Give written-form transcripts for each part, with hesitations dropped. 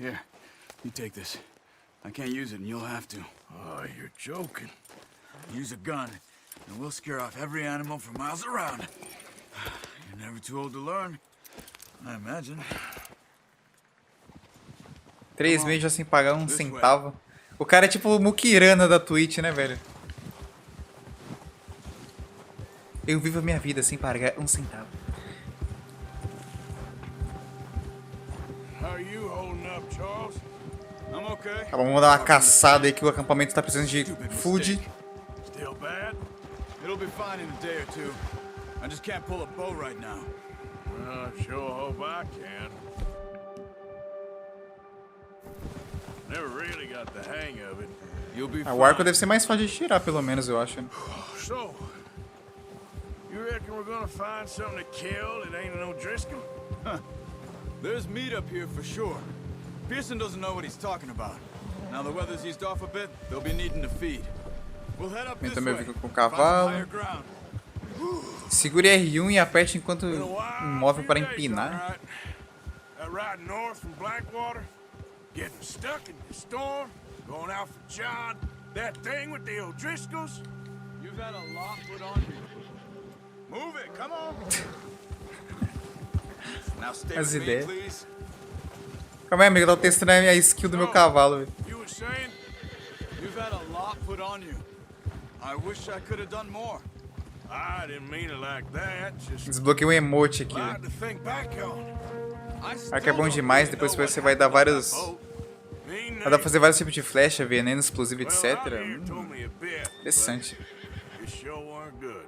Here, you take this. I can't use it, and you'll have to. Oh, you're joking. Use a gun, and we'll scare off every animal for miles around. You're never too old to learn, I imagine. 3 meses já sem pagar um centavo. O cara é tipo o Mukirana da Twitch, né, velho? Eu vivo a minha vida sem pagar um centavo. How are you holding up, Charles? I'm okay. Tá, vamos dar uma caçada aí que o acampamento tá precisando de food. Still bad? It'll be fine in a day or two. I just can't pull a bow right now. Well, I sure hope I can. Never really got the hang of it. You'll be O arco fine. deve ser mais fácil de tirar, pelo menos, eu acho. So, you reckon we're gonna find something to kill that ain't an O'Driscoll? There's meat up here for sure. Pearson doesn't know what he's talking about. Now the weather's eased off a bit, they'll be needing to feed. We'll head up this também way. fica com o Find some cavalo. higher ground. Segure R1 e aperte enquanto Been a while, move para few days, empinar. all right. That ride north from Blackwater, getting stuck in the storm, going out for John, that thing with the O'Driscolls. You've had a lot put on you. Move it, come on. Now stay As with me, ideias. please. Calma aí, amigo, eu tô testando a skill do meu cavalo, velho. You were saying? You've had a lot put on you. I wish I could have done more. I didn't mean it like that, just Desbloqueei um emote aqui, like velho. to think back on. Arco é bom demais, depois você vai dar vários... Vai dar pra fazer vários tipos de flecha, veneno, explosivo, etc. Interessante. You sure weren't good.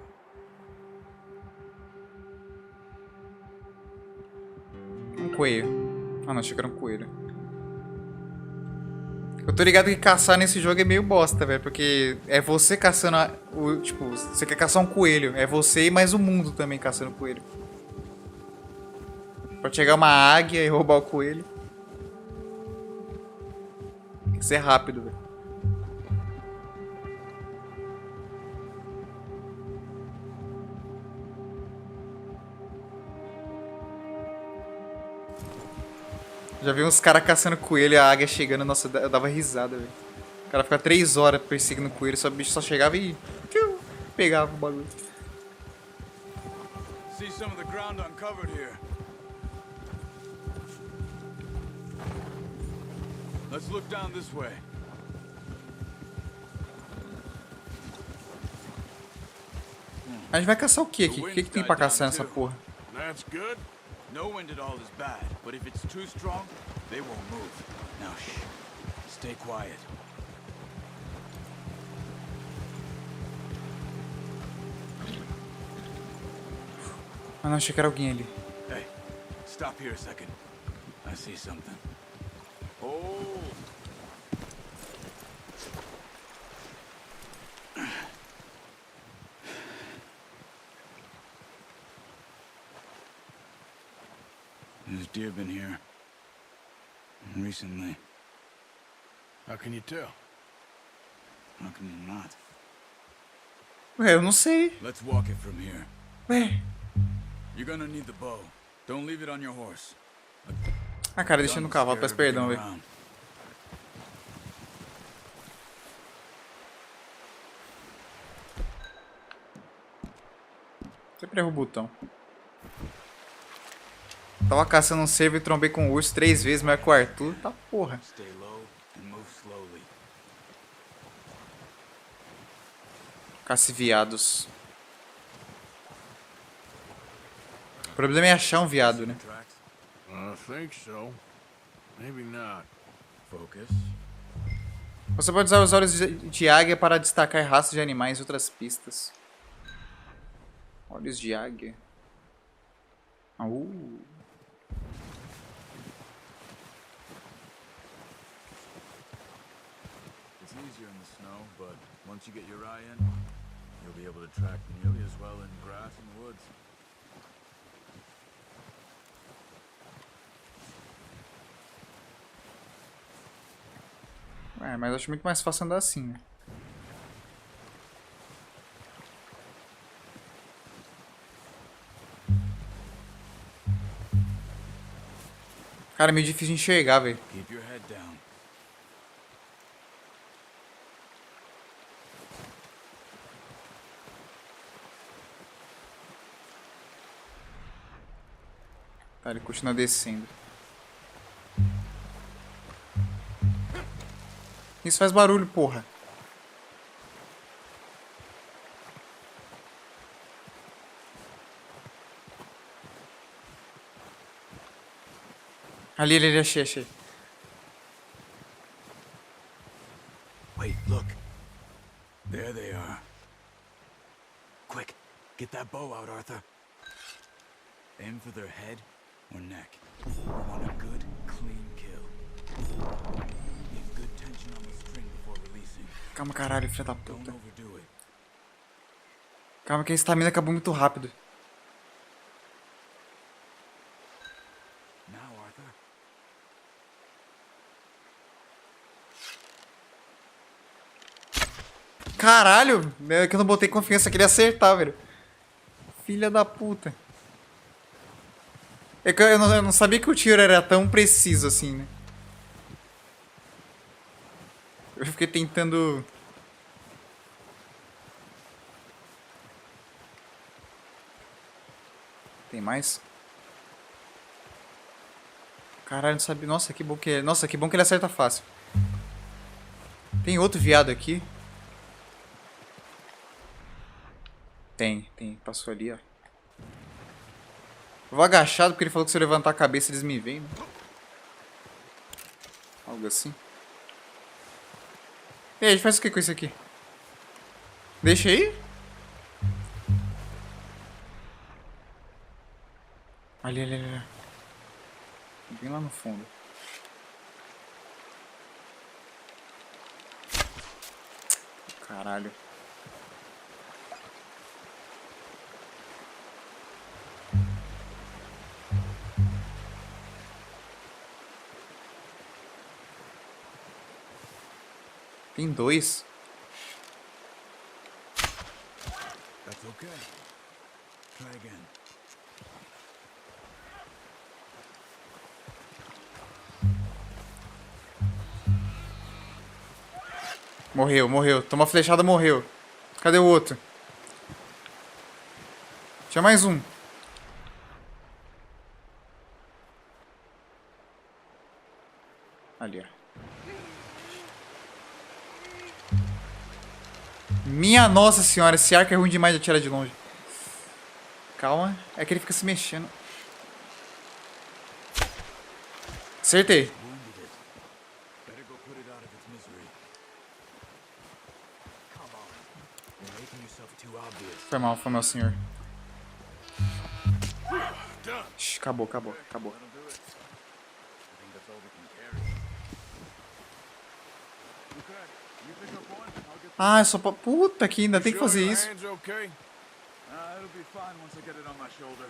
Um coelho. Ah, não, achei que era um coelho. Eu tô ligado que caçar nesse jogo é meio bosta, velho. Porque é você caçando tipo, você quer caçar um coelho. É você e mais o mundo também caçando coelho. Pode chegar uma águia e roubar o coelho. Tem que ser rápido, velho. Já vi uns caras caçando coelho e a águia chegando. Nossa, eu dava risada, velho. O cara fica 3 horas perseguindo coelho, só o bicho só chegava e... pegava o bagulho. See some of the ground uncovered here. Let's look down this way. A gente vai caçar o que aqui? O que tem pra caçar nessa porra? That's good. No wind at all is bad, but if it's too strong, they won't move. Now shh. Stay quiet. Ah, não, achei que era alguém ali. Hey, stop here a second. I see something. Oh. There's deer been here recently. How can you tell? How can you not? Ué, eu não sei. Let's walk it from here. Ué. You're gonna need the bow. Don't leave it on your horse. Ah, cara, deixa no cavalo, peço perdão, velho. Sempre erro o botão. Tava caçando um cervo e trombei com o urso 3 vezes, mas com o Arthur, tá porra. Stay low and move slowly. Caça viados. O problema é achar um viado, né? Tracks. I think so. Maybe not. Focus. Você pode usar os olhos de águia para destacar raças de animais e outras pistas. Olhos de águia. It's easier in the snow, but once you get your eye in, you'll be able to track nearly as well in grass and woods. É, mas eu acho muito mais fácil andar assim, né? Cara, é meio difícil de enxergar, velho. Keep your head down. Tá, ele continua descendo. Isso faz barulho, porra. Ali, achei. Wait, look. There they are. Quick, get that bow out, Arthur. Aim for their head or neck. We want a good, clean kill. Leave good tension on the string before releasing. Calma, caralho, filha da Don't puta. overdo it. Calma que a estamina acabou muito rápido. Now, Arthur. Caralho! É que eu não botei confiança, queria acertar, velho. Filha da puta. É que eu não sabia que o tiro era tão preciso assim, né? Eu fiquei tentando... Tem mais? Caralho, não sabia... Nossa, que bom que... Nossa, que bom que ele acerta fácil. Tem outro viado aqui? Tem. Passou ali, ó. Eu vou agachado porque ele falou que se eu levantar a cabeça eles me veem, né? Algo assim. E aí, a gente faz o que com isso aqui? Deixa aí? Ali. Bem lá no fundo. Caralho. Tem dois. That's okay. Try again. Morreu. Toma flechada, morreu. Cadê o outro? Tinha mais um. Ali, ó. Minha nossa senhora, esse arco é ruim demais de atirar de longe. Calma, é que ele fica se mexendo. Acertei. Wounded it. Better go put it out of its misery. Come on. You're making yourself too obvious. Foi mal, senhor. Done. Ixi, acabou. That'll do it. I think that's all we can carry. Okay. You pick up one, I'll get Ah, é só pra... Puta que ainda tem que fazer Sure your isso. hand's okay? it'll be fine once I get it on my shoulder.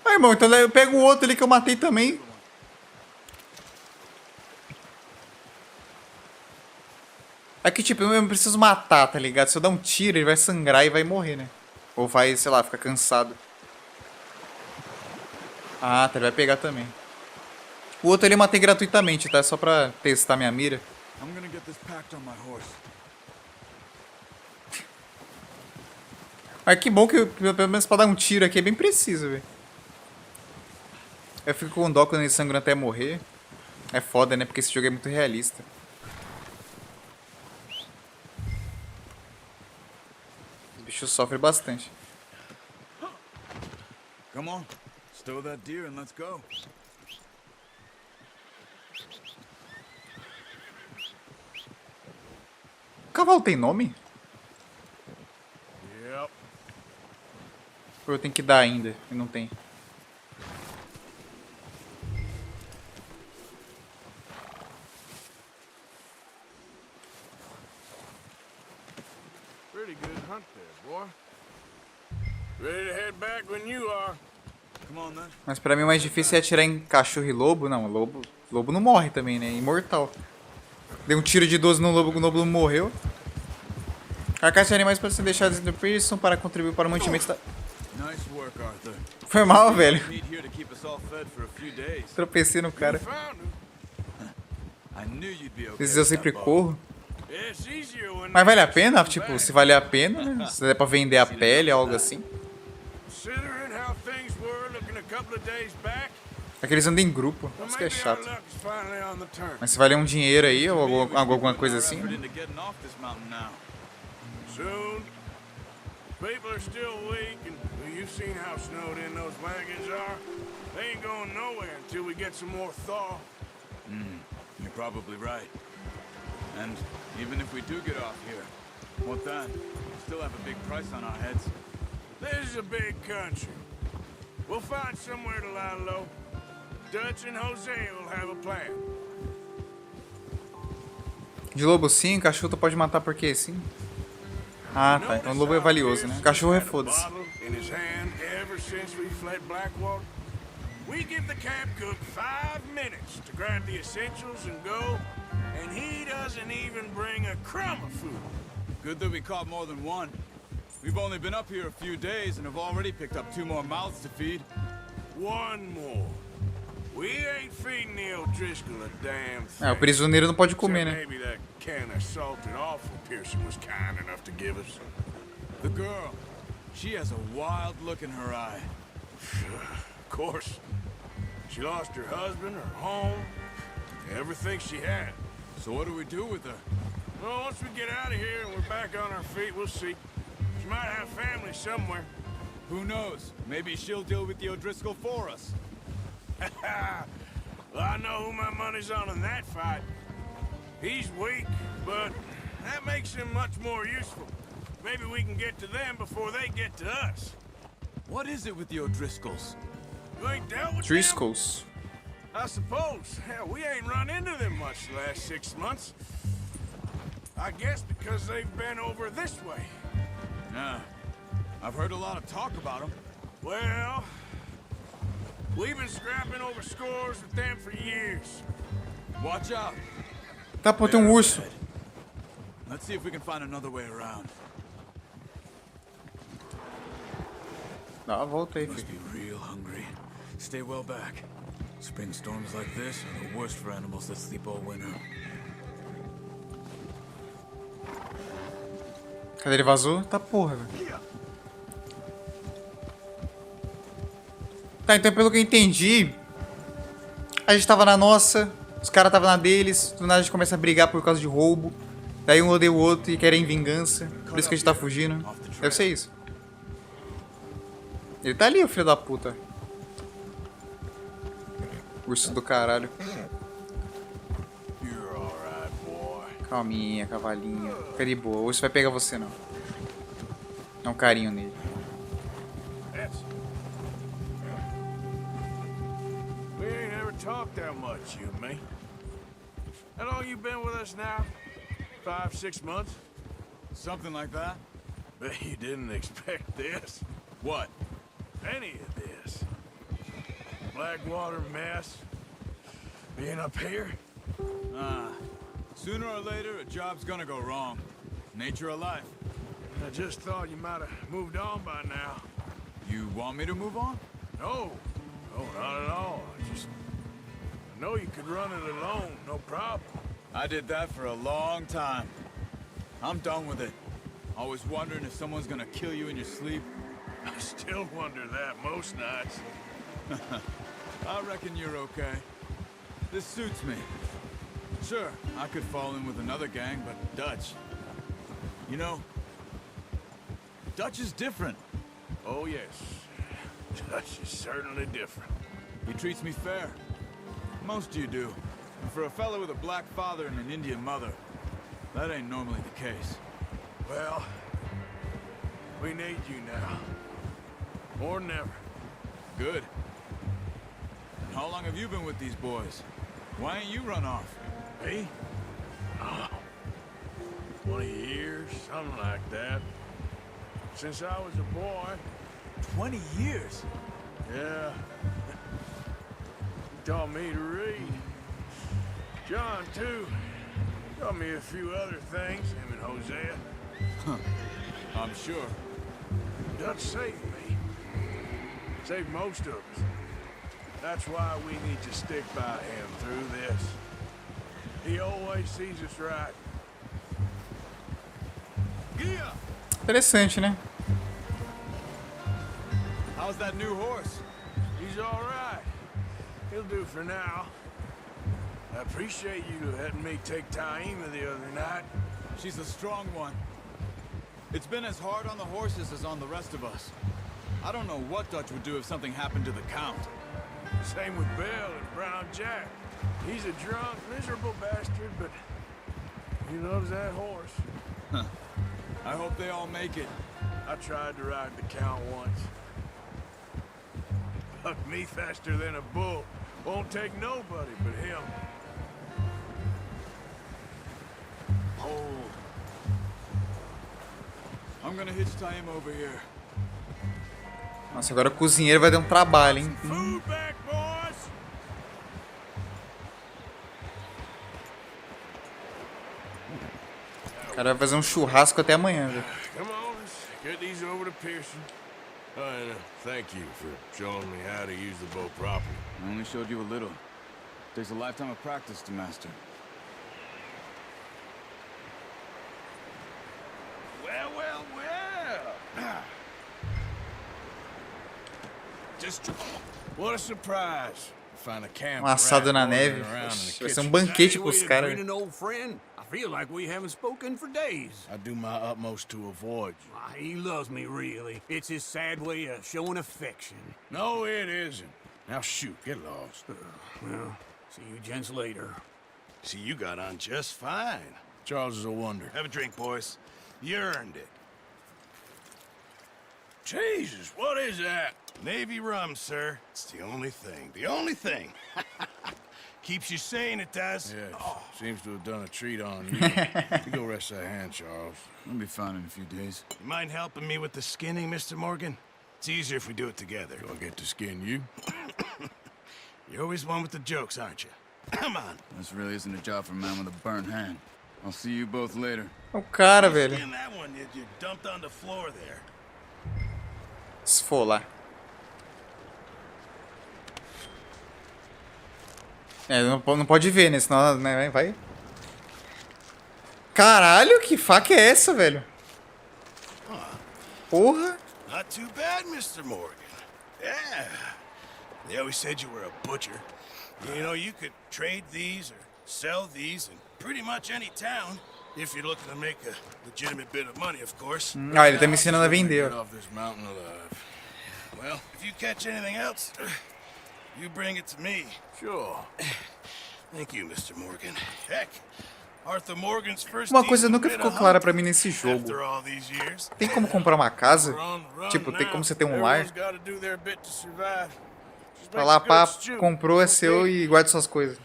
Ah, irmão, então eu pego o outro ali que eu matei também. É que, tipo, eu não preciso matar, tá ligado? Se eu dar um tiro, ele vai sangrar e vai morrer, né? Ou vai, sei lá, ficar cansado. Ah, tá, ele vai pegar também. O outro ali eu matei gratuitamente, tá? Só pra testar minha mira. I'm gonna get this packed on my horse. Mas que bom que pelo menos pra dar um tiro aqui é bem preciso, velho. Eu fico com dó quando ele sangra até morrer. É foda, né? Porque esse jogo é muito realista. Os bichos sofrem bastante. Come on. Stow that deer and let's go. O cavalo tem nome? Yep. Ou eu tenho que dar ainda? E não tem. Pretty good hunt there, boy. Ready to head back when you are. Come on then. Mas pra mim o mais difícil é atirar em cachorro e lobo. Não, lobo não morre também, né? É imortal. Dei um tiro de 12 no lobo, o lobo morreu. Carcaças de animais podem ser deixadas no prison para contribuir para o mantimento da... Nice work, Arthur. Foi mal, velho. Meet here to keep us us all fed for a few days. Tropecei no cara. Found him. I knew you'd be okay. Vezes eu with sempre that bow. corro. It's easier when Mas vale a they pena? come Tipo, back. se valer a pena, né? Se der pra vender a pele, algo assim. Considering how things were looking a couple of days back, É que eles andam em grupo. well, Isso que é maybe our chato. luck is finally on the turn. Mas se valer um dinheiro aí, ou Maybe we should alguma put coisa our assim, effort né? into getting off this mountain now. Soon. People are still weak, and well, you've seen how snowed in those wagons are. They ain't going nowhere until we get some more thaw. You're probably right. And even if we do get off here, what then? We still have a big price on our heads. This is a big country. We'll find somewhere to lie low. Dutch and Jose will have a plan. De lobo sim, cachorro tu pode matar porque sim. Ah, tá. Então lobo é valioso, né? Cachorro é foda-se. In his hand ever since we fled Blackwater. We give the camp cook 5 minutes to grab the essentials and go, and he doesn't even bring a crumb of food. Good that we caught more than one. We've only been up here a few days and have already picked up 2 more mouths to feed. One more. We ain't feeding the O'Driscoll a damn thing. É, o prisioneiro não pode comer, Except né? maybe that can of salted offal Pearson was kind enough to give us. The girl, she has a wild look in her eye. Of course. She lost her husband, her home, everything she had. So what do we do with her? Well, once we get out of here and we're back on our feet, we'll see. She might have family somewhere. Who knows? Maybe she'll deal with the O'Driscoll for us. Well, I know who my money's on in that fight. He's weak, but that makes him much more useful. Maybe we can get to them before they get to us. What is it with the O'Driscolls? You ain't dealt with them? Driscolls. I suppose. Hell, we ain't run into them much the last 6 months. I guess because they've been over this way. Nah. I've heard a lot of talk about them. Well, we've been scrapping over scores with them for years. Watch out. Tá, pô, tem um urso. Let's see if we can find another way around. Dá uma volta aí, Must filho. be real hungry. Stay well back. Spring storms like this are the worst for animals that sleep all winter. Cadê ele vazou? Tá porra, velho. Tá, então pelo que eu entendi, a gente tava na nossa, os caras tava na deles, do nada a gente começa a brigar por causa de roubo. Daí um odeia o outro e querem vingança. Por isso que a gente tá fugindo. Deve ser isso. Ele tá ali, o filho da puta. Urso do caralho. You're all right, boy. Calminha, cavalinho. Fica de boa. O urso vai pegar você, não. Dá um carinho nele. That's it. We ain't ever talked that much, you and me. How long you been with us now? 5, 6 months? Something like that? Bet you didn't expect this. What? Any of this. Blackwater mess. Being up here? Sooner or later, a job's gonna go wrong. Nature of life. I just thought you might have moved on by now. You want me to move on? No. No, not at all. I know you could run it alone, no problem. I did that for a long time. I'm done with it. Always wondering if someone's gonna kill you in your sleep. I still wonder that most nights. I reckon you're okay. This suits me. Sure, I could fall in with another gang, but Dutch... You know, Dutch is different. Oh, yes. Dutch is certainly different. He treats me fair. Most of you do. And for a fellow with a black father and an Indian mother, that ain't normally the case. Well, we need you now. More than ever. Good. And how long have you been with these boys? Why ain't you run off? Me? Oh, 20 years, something like that. Since I was a boy. 20 years? Yeah. He taught me to read. John, too. Taught me a few other things, him and Hosea. I'm sure. Dutch saved me. Saved most of us. That's why we need to stick by him through this. He always sees us right. Yeah. Interessante, né? How's that new horse? He's all right. He'll do for now. I appreciate you letting me take Taima the other night. She's a strong one. It's been as hard on the horses as on the rest of us. I don't know what Dutch would do if something happened to the Count. Same with Bill and Brown Jack. He's a drunk, miserable bastard, but he loves that horse. Huh. I hope they all make it. I tried to ride the Count once. Bucked me faster than a bull. Won't take nobody but him. Hold. I'm gonna hitch Taima over here. Nossa, agora o cozinheiro vai dar um trabalho, hein? Food back, boys! O cara vai fazer um churrasco até amanhã, velho. Come on, let's get these over to Pearson. And thank you for showing me how to use the bow properly. I only showed you a little. Takes a lifetime of practice to master. Well, well, well. Just what a surprise. Find a camp. Assado na neve. Vai ser um banquete pros caras. An old friend. I feel like we haven't spoken for days. I do my utmost to avoid you. He loves me, really. It's his sad way of showing affection. No, it isn't. Now shoot, get lost. Well, see you gents later. See, you got on just fine. Charles is a wonder. Have a drink, boys. You earned it. Jesus, what is that? Navy rum, sir. It's the only thing. The only thing. Keeps you sane, it does. Yeah, seems to have done a treat on you. You go rest that hand, Charles. I'll be fine in a few days. You mind helping me with the skinning, Mr. Morgan? It's easier if we do it together. Do I get to skin you? You're always one with the jokes, aren't you? Come on. This really isn't a job for a man with a burnt hand. I'll see you both later. O cara, velho. Skin that one you dumped on the floor there. Se for lá. É, não pode ver, né? Senão, né, vai. Caralho, que faca é essa, velho? Porra. Not too bad, Mr. Morgan. Yeah. They always said you were a butcher. You know, you could trade these or sell these in pretty much any town. If you're looking to make a legitimate bit of money, of course. Ah, ele tá me ensinando a vender, ó. Off this mountain alive. Well, if you catch anything else, you bring it to me. Sure. Thank you, Mr. Morgan. Heck, Arthur Morgan's first. Uma coisa nunca ficou clara pra mim nesse jogo. Tem como comprar uma casa? Tipo, tem como você ter um lar? Tá lá, pá, comprou, é seu e guarda suas coisas.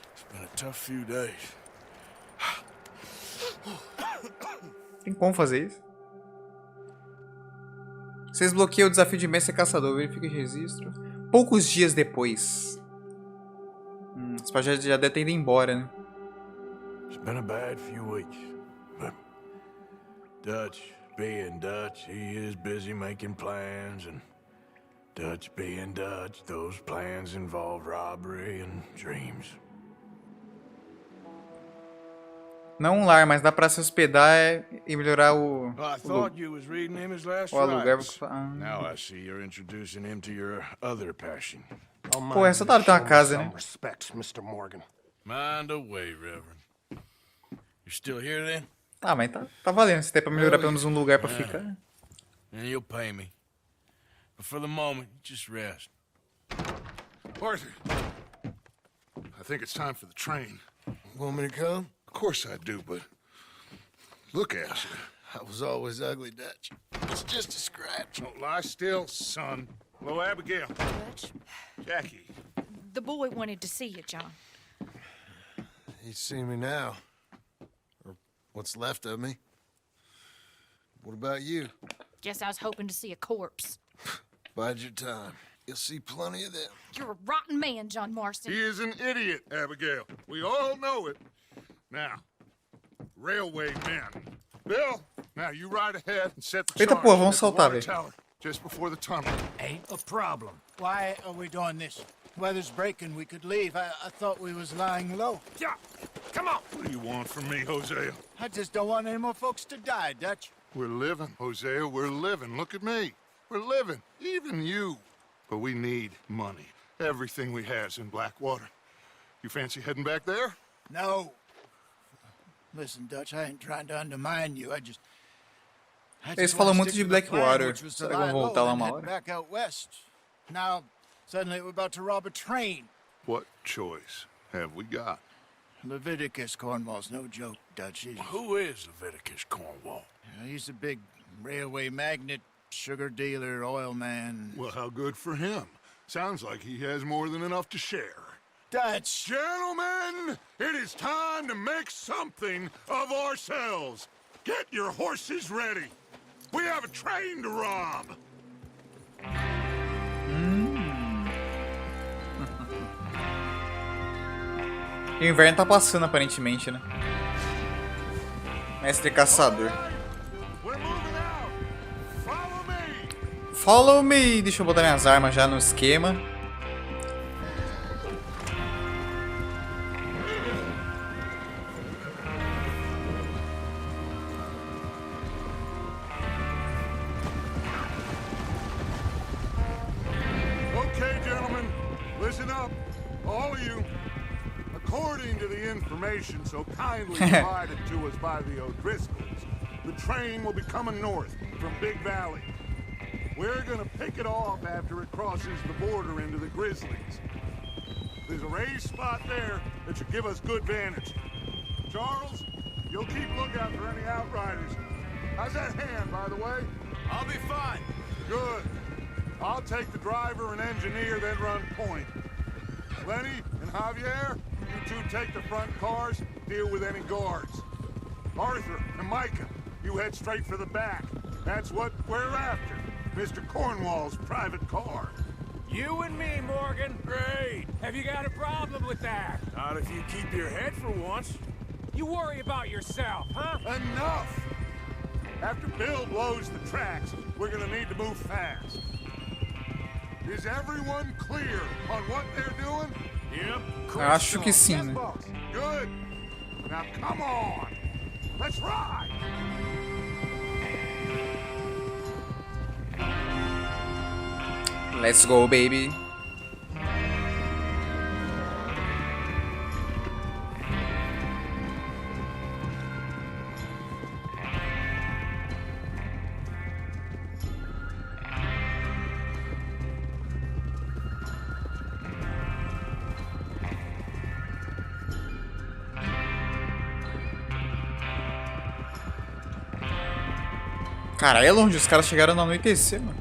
Tem como fazer isso? Você desbloqueia o desafio de mestre caçador. Verifica o registro. Poucos dias depois. Esse pai já deve ter ido embora, né? It's been a bad few weeks, but Dutch being Dutch, he is busy making plans, and Dutch being Dutch, those plans involve robbery and dreams. Não um lar, mas dá pra se hospedar e melhorar o aluguel. Now I see you're introducing him to your other passion. Pô, essa da hora tem uma casa, né? Mind away, Reverend. You still here then? Tá, mas tá valendo. Se tem pra melhorar pelo menos um lugar pra ficar. And you'll pay me. But for the moment, just rest. Arthur, I think it's time for the train. Want me to come? Of course I do, but look at you. I was always ugly, Dutch. It's just a scratch. Don't lie still, son. Hello, Abigail. Dutch, Jackie. the boy wanted to see you, John. He's seen me now. Or what's left of me. What about you? Guess I was hoping to see a corpse. Bide your time. You'll see plenty of them. You're a rotten man, John Marston. He is an idiot, Abigail. We all know it. Now, railway men. Bill, now you ride ahead and set the Eita charge porra, vamos at the saltar, water velho. tower just before the tunnel. Ain't a problem. Why are we doing this? weather's breaking. We could leave. I thought we was lying low. Yeah, come on. What do you want from me, Hosea? I just don't want any more folks to die, Dutch. We're living, Hosea, we're living. Look at me. We're living, even you. But we need money. Everything we has in Blackwater. You fancy heading back there? No. Listen, Dutch, I ain't trying to undermine you. I just Eles falam wanna muito stick de to the plan, Blackwater. which was to Será que lie vão voltar low lá and uma head hora? back out west. Now, suddenly we're about to rob a train. What choice have we got? Leviticus Cornwall's no joke, Dutch. Who is Leviticus Cornwall? He's a big railway magnate, sugar dealer, oil man. Well, how good for him. Sounds like he has more than enough to share. Dutch! Gentlemen, it is time to make something of ourselves. Get your horses ready. We have a train to rob. E o inverno tá passando, aparentemente, né? Mestre caçador. We're moving out. Follow me. Follow me! Deixa eu botar minhas armas já no esquema. Okay, gentlemen, listen up, all of you. According to the information so kindly provided to us by the O'Driscolls, the train will be coming north from Big Valley. We're gonna pick it off after it crosses the border into the Grizzlies. There's a raised spot there that should give us good vantage. Charles, you'll keep lookout for any outriders. How's that hand, by the way? I'll be fine. Good. I'll take the driver and engineer, then run point. Lenny and Javier, you two take the front cars, deal with any guards. Arthur and Micah, you head straight for the back. That's what we're after. Mr. Cornwall's private car. You and me, Morgan. Great. Have you got a problem with that? Not if you keep your head for once. You worry about yourself, huh? Enough! After Bill blows the tracks, we're gonna need to move fast. Is everyone clear on what they're doing? Yep. Acho que sim, né? Good. Now come on. Let's ride. Let's go, baby. Cara, é longe, os caras chegaram no anoitecer, mano.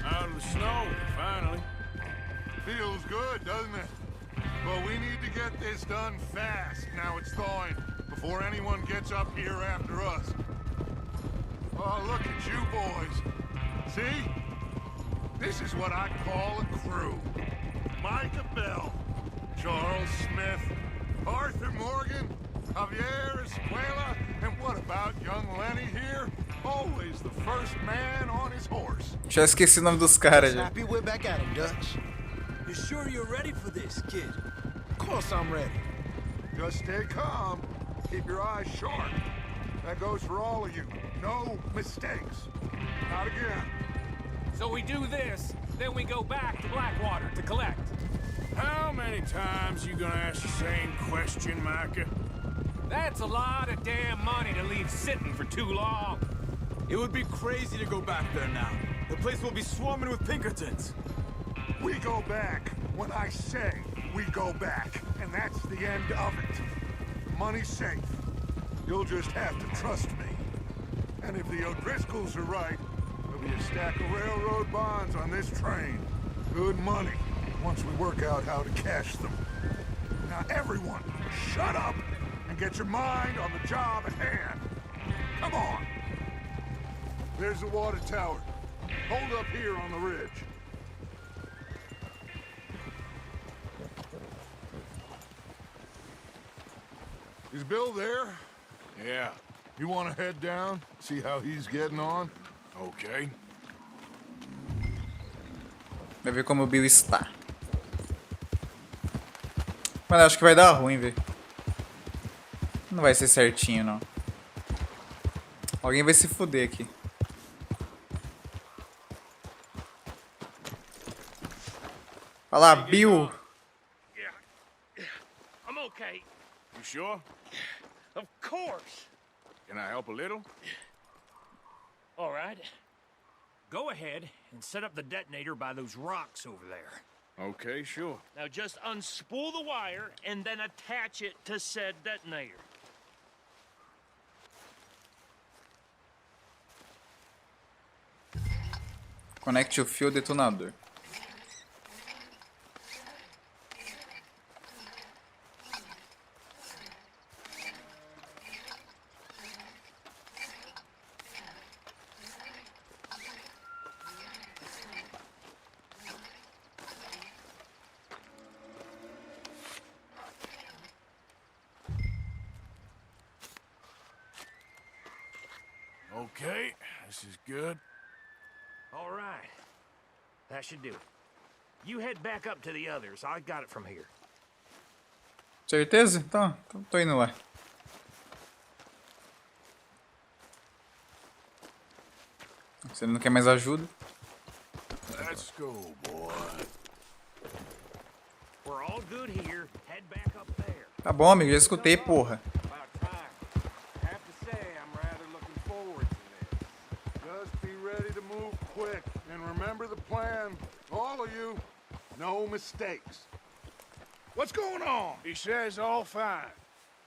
Out of the snow, finally. Feels good, doesn't it? But we need to get this done fast. Now it's thawing, before anyone gets up here after us. Oh, look at you boys. See? This is what I call a crew. Micah Bell, Charles Smith, Arthur Morgan, Javier Escuela, and what about young Lenny here? Always the first man on his horse. Já esqueci o nome dos caras já. Happy we're back at him, Dutch. You sure you're ready for this, kid? Of course I'm ready. Just stay calm. Keep your eyes sharp. That goes for all of you. No mistakes. Not again. So we do this, then we go back to Blackwater to collect. How many times you gonna ask the same question, Micah? That's a lot of damn money to leave sitting for too long. It would be crazy to go back there now. The place will be swarming with Pinkertons. We go back when I say we go back. And that's the end of it. Money's safe. You'll just have to trust me. And if the O'Driscolls are right, there'll be a stack of railroad bonds on this train. Good money, once we work out how to cash them. Now everyone, shut up and get your mind on the job at hand. Come on. There's the water tower. Hold up here on the ridge. Is Bill there? Yeah. You want to head down, see how he's getting on? Okay. Vai ver como o Bill está. Mano, acho que vai dar ruim, velho. Não vai ser certinho, não. Alguém vai se fuder aqui. Olha lá, Bill. I'm okay. You sure? Of course. Can I help a little? All right. Go ahead and set up the detonator by those rocks over there. Okay, sure. Now just unspool the wire and then attach it to said detonator. Conecte o fio detonador. Okay, this is good. All right. That should do it. You head back up to the others. I got it from here. Certeza? Então, tô indo lá. Você não quer mais ajuda? Let's go, boy. We're all good here. Head back up there. Tá bom, amigo, já escutei, porra. About time. Have to say, I'm rather looking forward to this. Just be ready to move quick. And remember the plan. All of you. No mistakes. What's going on? He says all fine.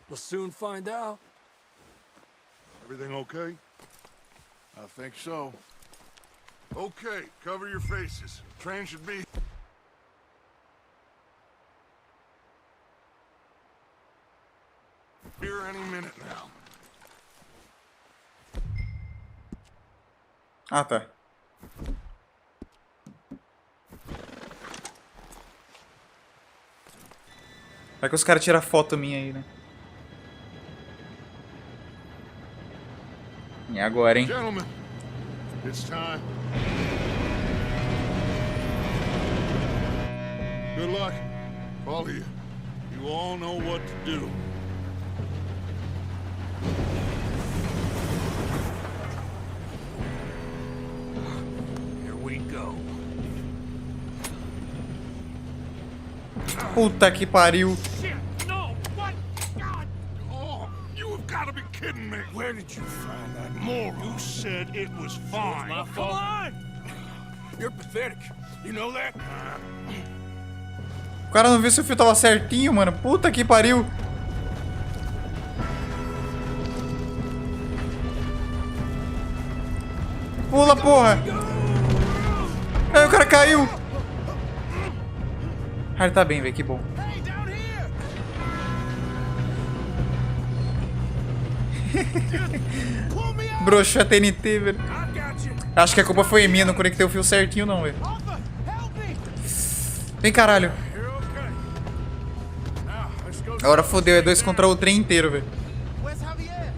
We'll soon find out. Everything okay? I think so. Okay, cover your faces. Train should be... here any minute now. Ah, tá. Vai que os caras tiram foto minha aí, né? E agora, hein? Gentlemen, it's time. Good luck, all of you. You all know what to do. Here we go. Puta que pariu. Shit, no! What? God! Oh, you have got to be kidding me. Where did you find that moron? You said it was fine. my Come fault. on! You're pathetic. You know that? O cara não viu se o fio tava certinho, mano. Puta que pariu. Pula, porra. Aí o cara caiu. Ah, ele tá bem, velho. Que bom. Hey, down here! Pull me out! Broxou a TNT, velho. I got you. Acho que a culpa foi minha. Não conectei o fio certinho, não, velho. Arthur, help me! Vem, caralho. You're okay. Now, let's go. Agora fodeu. É 2 contra o trem inteiro, velho. Where's Javier?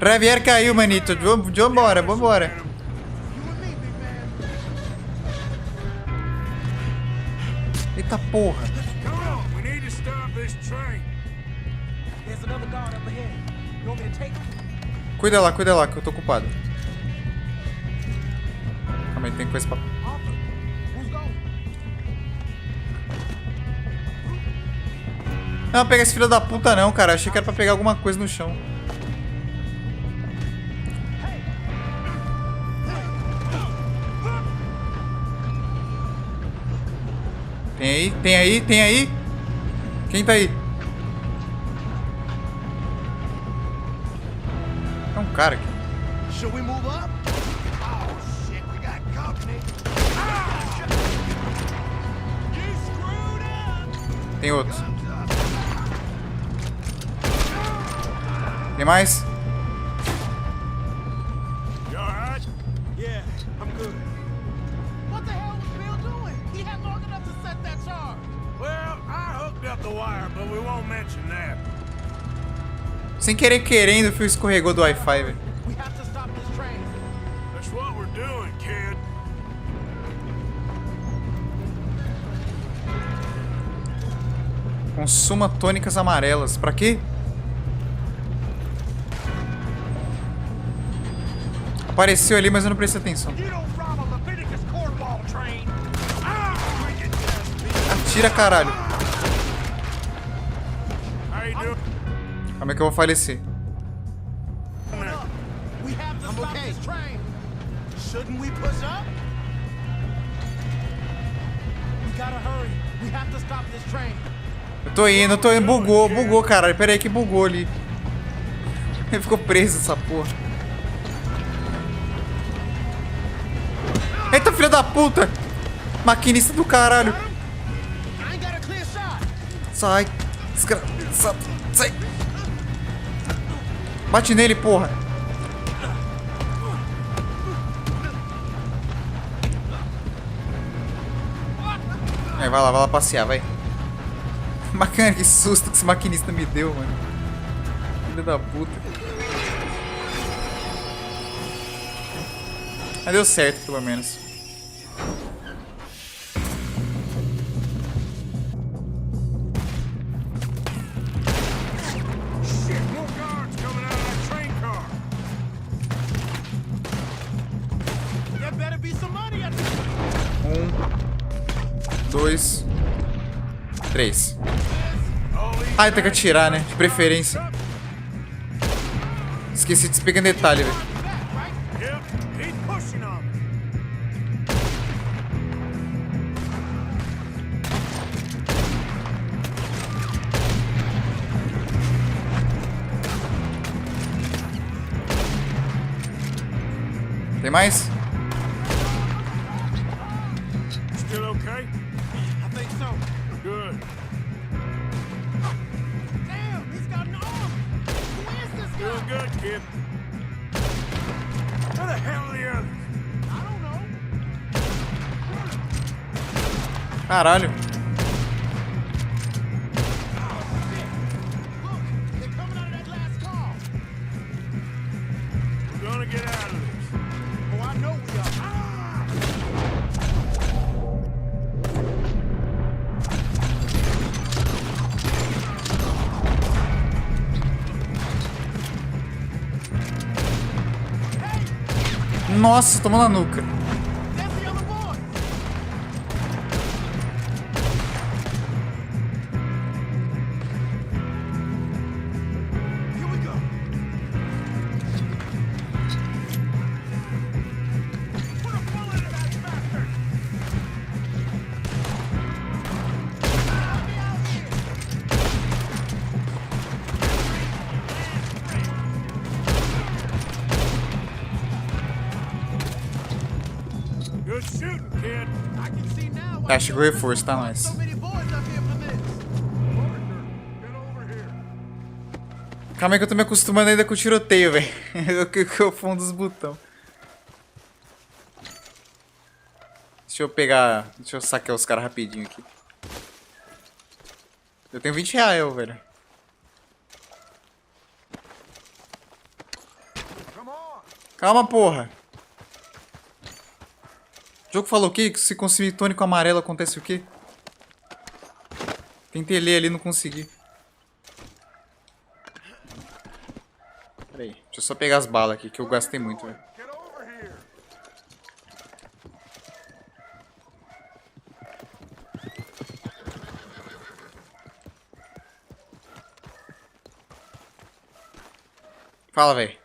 Javier caiu, manito. Vambora, vambora. You and me, big man. Eita porra. Come on, we need to stop this train. There's another guard up ahead. You want me to take him? Cuida lá, que eu tô ocupado. Calma aí, tem coisa pra... Arthur, who's going? Não, pega esse filho da puta não, cara. Achei que era pra pegar alguma coisa no chão. Tem aí. Quem tá aí? É um cara aqui. Should we move up? Oh, shit, we got company. You screwed up! Tem outro. Tem mais? You alright? Yeah, I'm good. What the hell was Bill doing? He had long enough to set that charge. Well, I hooked up the wire, but we won't mention that. Sem querer querendo, o fio escorregou do Wi-Fi, velho. That's what we're doing, kid. Consuma tônicas amarelas. Pra quê? Apareceu ali, mas eu não prestei atenção. Atira, caralho. Calma aí que eu vou falecer. Eu tô indo. Bugou, caralho. Pera aí que bugou ali. Ele ficou preso, essa porra. Eita, filho da puta! Maquinista do caralho. Sai. Desgraçado. Sai. Bate nele, porra. Vai lá passear, vai. Bacana, que susto que esse maquinista me deu, mano. Filho da puta. Mas deu certo, pelo menos. Dois. Três. Ai, tem que atirar, né? De preferência. Esqueci de se pegar em detalhe, velho. Tem mais? Still okay? I think so. Good. Damn, he's got an arm. Who is this guy? Doing good, kid. Where the hell are the others? I don't know. Caralho. Look, they're coming out of that last car. We're gonna get out of this. Oh, I know we are. Nossa, tomou na nuca. That's the other boy. Here we go. Put a bullet in that bastard. Let me out here. Good shooting, kid. I can see now why Chegou o reforço, tá nós. so many boys up here for this. Get over here. Calma aí que eu tô me acostumando ainda com o tiroteio, velho. Eu fundo dos botões. Deixa eu pegar... Deixa eu saquear os caras rapidinho aqui. Eu tenho 20 reais, velho. Calma, porra. O jogo falou o quê? Que se consumir tônico amarelo acontece o quê? Tentei ler ali e não consegui. Pera aí, deixa eu só pegar as balas aqui, que eu gastei muito, velho. Fala, velho.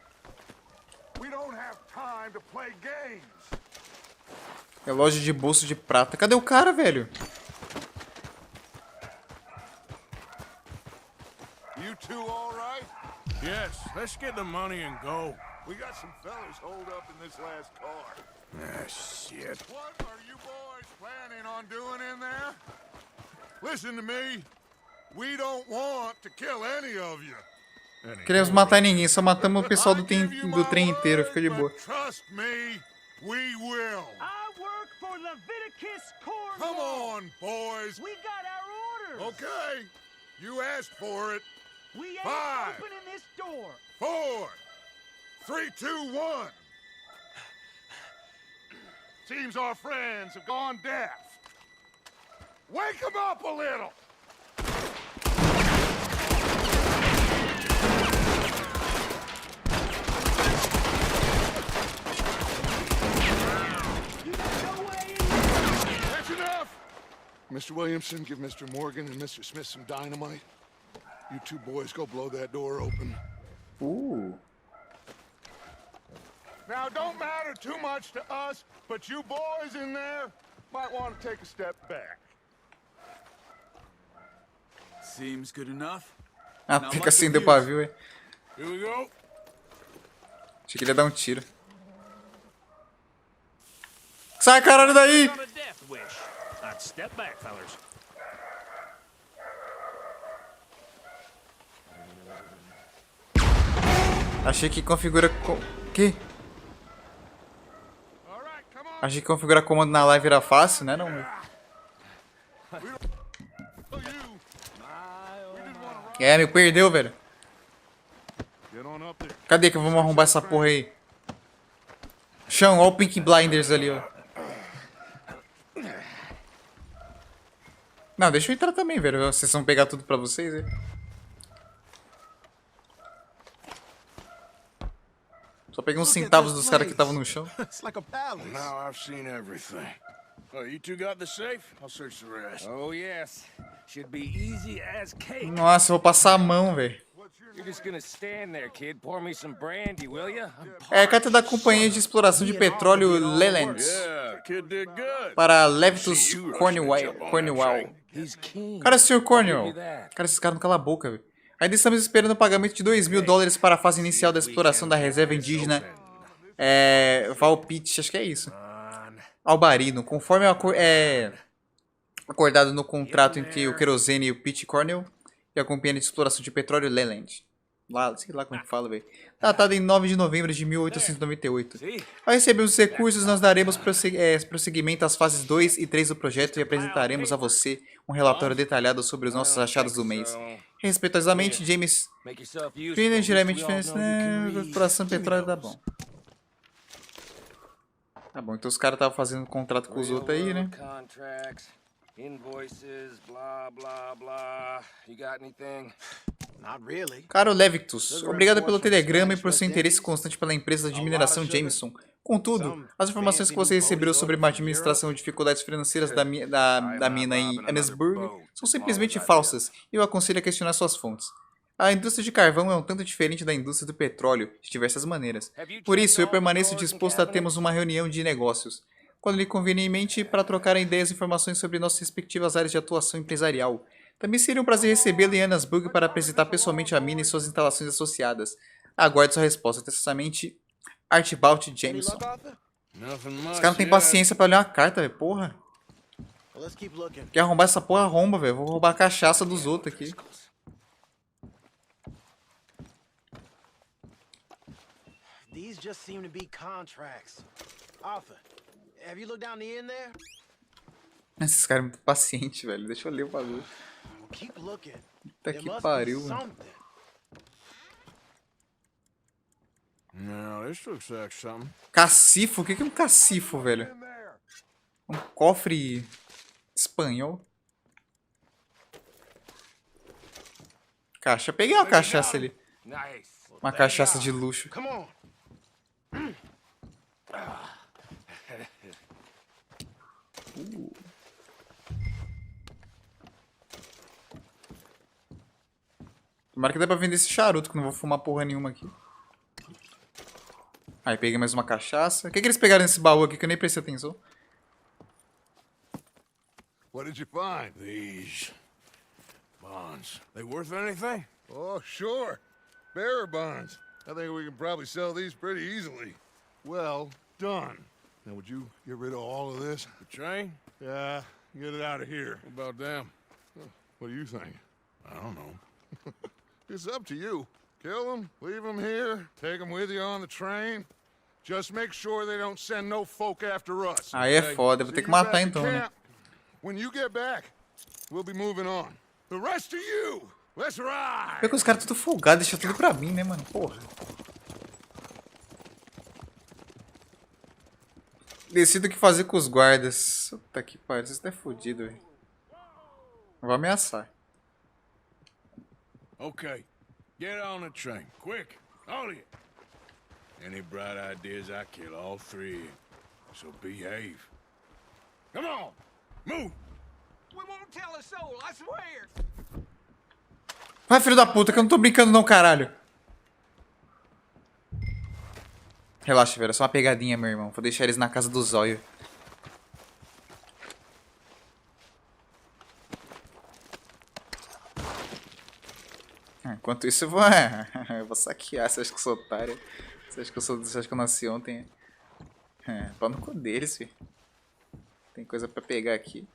Relógio de bolso de prata. Cadê o cara, velho? You two all right? Yes, let's get the money and go. We got some fellas holed up in this last car. Ah, shit. What are you boys planning on doing in there? Listen to me. We don't want to kill any of you. Queremos matar ninguém, só matamos o pessoal do trem inteiro, fica de boa. Trust me, we will. I work for Leviticus Corps. Come on, boys. We got our orders. Okay, you asked for it. We ain't 5, opening this door. 4, 3, 2, 1. Seems our friends have gone deaf. Wake them up a little. That's enough. Mr. Williamson, give Mr. Morgan and Mr. Smith some dynamite. You two boys go blow that door open. Now, it don't matter too much to us, but you boys in there might want to take a step back. Seems good enough. Até que acendeu o pavio, hein? Here we go. Achei que ele ia dar um tiro. Sai, caralho, daí! On a death wish. I'd step back, fellas. Achei que configura... Que? Achei que configurar comando na live era fácil, né? Não, meu. É, me perdeu, velho. Cadê que vamos arrombar essa porra aí? Chão, ó o Pink Blinders ali, ó. Não, deixa eu entrar também, velho. Vocês vão pegar tudo pra vocês, hein? Só peguei uns centavos dos caras que estavam no chão. It's like a palace. Now I've seen everything. Oh, you two got the safe? I'll search the rest. Oh, yes. Should be easy as cake. Nossa, eu vou passar a mão, velho. You're just gonna stand there, kid. Pour me some brandy, will ya? É, carta da Companhia de Exploração de Petróleo Leland. Yeah, kid did good. Para Levitus Cornwell. He's keen. Cara, Sr. Cornwell. Cara, esses caras não calam a boca, velho. Ainda estamos esperando o pagamento de $2.000 para a fase inicial da exploração da reserva indígena Valpite, acho que é isso. Albarino, conforme acordado no contrato entre o Querosene e o Pete Cornell e a Companhia de Exploração de Petróleo Leland. Lá, sei lá como é que fala, velho. Datado em 9 de novembro de 1898. Ao receber os recursos, nós daremos prosseguimento às fases 2 e 3 do projeto e apresentaremos a você um relatório detalhado sobre os nossos achados do mês. Respeitosamente, James Pina, geralmente exploração de petróleo, tá bom. Tá bom, então os caras estavam fazendo contrato com os outros aí, né? Invoices, blah, blah, blah. You got anything? Not really. Caro Levitus, obrigado pelo telegrama e por seu interesse constante pela empresa de mineração Jameson. Contudo, as informações que você recebeu sobre uma administração e dificuldades financeiras da mina em Annesburg são simplesmente falsas e eu aconselho a questionar suas fontes. A indústria de carvão é um tanto diferente da indústria do petróleo, de diversas maneiras. Por isso, eu permaneço disposto a termos uma reunião de negócios, quando lhe conveniente, para trocar ideias e informações sobre nossas respectivas áreas de atuação empresarial. Também seria um prazer recebê-lo em Annesburg para apresentar pessoalmente a mina e suas instalações associadas. Aguarde sua resposta. Atenciosamente, Archibald Jameson. Os caras não têm paciência pra ler uma carta, velho. Porra. Quer arrombar essa porra, arromba, velho. Vou roubar a cachaça dos outros aqui. These just seem to be contracts. Arthur, have you looked down the end there? Esses caras são muito pacientes, velho. Deixa eu ler o bagulho. Keep looking. Puta que pariu, mano. Something. No, this looks like something. Cacifo? O que é um cacifo, velho? Um cofre espanhol? Caixa. Peguei uma cachaça ali. Uma cachaça de luxo. Come on. Tomara que dê pra vender esse charuto, que não vou fumar porra nenhuma aqui. Aí, peguei mais uma cachaça. O que eles pegaram nesse baú aqui que eu nem prestei atenção? What did you find? These bonds. They worth anything? Oh, sure. Bearer bonds. I think we can probably sell these pretty easily. Well done. Now, would you get rid of all of this? The train? Yeah, get it out of here. What about them? What do you think? I don't know. It's up to you. Kill them, leave them here, take them with you on the train. Just make sure they don't send no folk after us. Aí é foda, vou ter que matar então, né? When you get back, we'll be moving on. The rest of you, Let's ride. Pior que os caras tudo folgados, deixa tudo pra mim, né, mano? Porra. Decido o que fazer com os guardas. Puta que pariu, você tá fudido, velho. Vou ameaçar. Okay, get on the train, quick, all of you. Any bright ideas, I kill all three. So behave. Come on, move. We won't tell a soul, I swear. Vai, filho da puta, que eu não tô brincando não, caralho. Relaxa, velho, é só uma pegadinha, meu irmão. Vou deixar eles na casa do zóio. Enquanto isso, eu vou, eu vou saquear. Você acha que eu sou otário? Você acha que eu nasci ontem? Pau no cu deles, filho. Tem coisa pra pegar aqui.